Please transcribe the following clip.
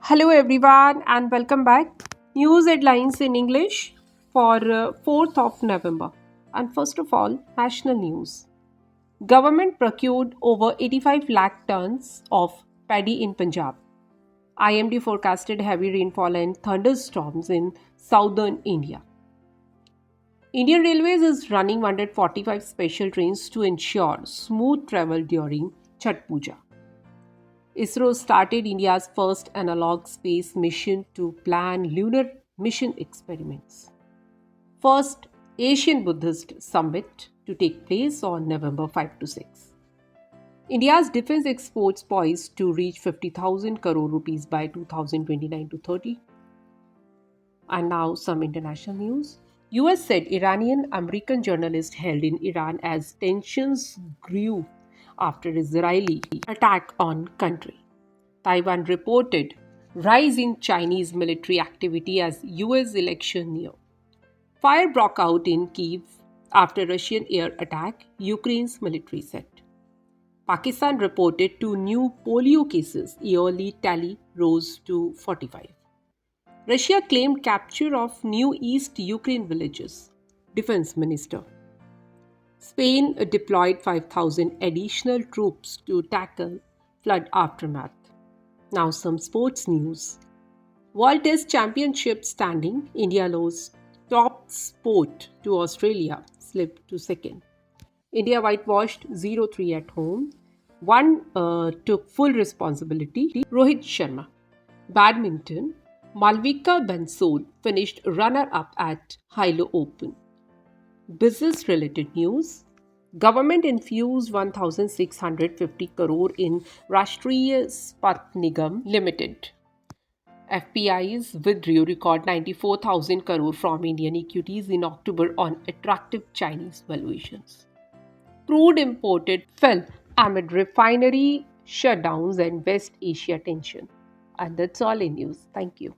Hello, everyone, and welcome back. News headlines in English for 4th of November. And first of all, national news. Government procured over 85 lakh tons of paddy in Punjab. IMD forecasted heavy rainfall and thunderstorms in southern India. Indian Railways is running 145 special trains to ensure smooth travel during Chhat Puja. ISRO started India's first analog space mission to plan lunar mission experiments. First Asian Buddhist Summit to take place on November 5 to 6. India's defense exports poised to reach 50,000 crore rupees by 2029 to 30. And now some international news. US said Iranian American journalist held in Iran as tensions grew after Israeli attack on country. Taiwan reported rise in Chinese military activity as US election near. Fire broke out in Kyiv after Russian air attack, Ukraine's military said. Pakistan reported 2 new polio cases, yearly tally rose to 45. Russia claimed capture of new East Ukraine villages, Defense Minister. Spain deployed 5,000 additional troops to tackle flood aftermath. Now some sports news. World Test Championship standing, India lost top spot to Australia, slipped to second. India whitewashed 0-3 at home. One took full responsibility, Rohit Sharma. Badminton, Malvika Bansal finished runner-up at Hilo Open. Business related news. Government infused 1650 crore in Rashtriya Ispat Nigam Limited. FPIs withdrew record 94,000 crore from Indian equities in October on attractive Chinese valuations. Crude imported fell amid refinery shutdowns and West Asia tension. And that's all in news. Thank you.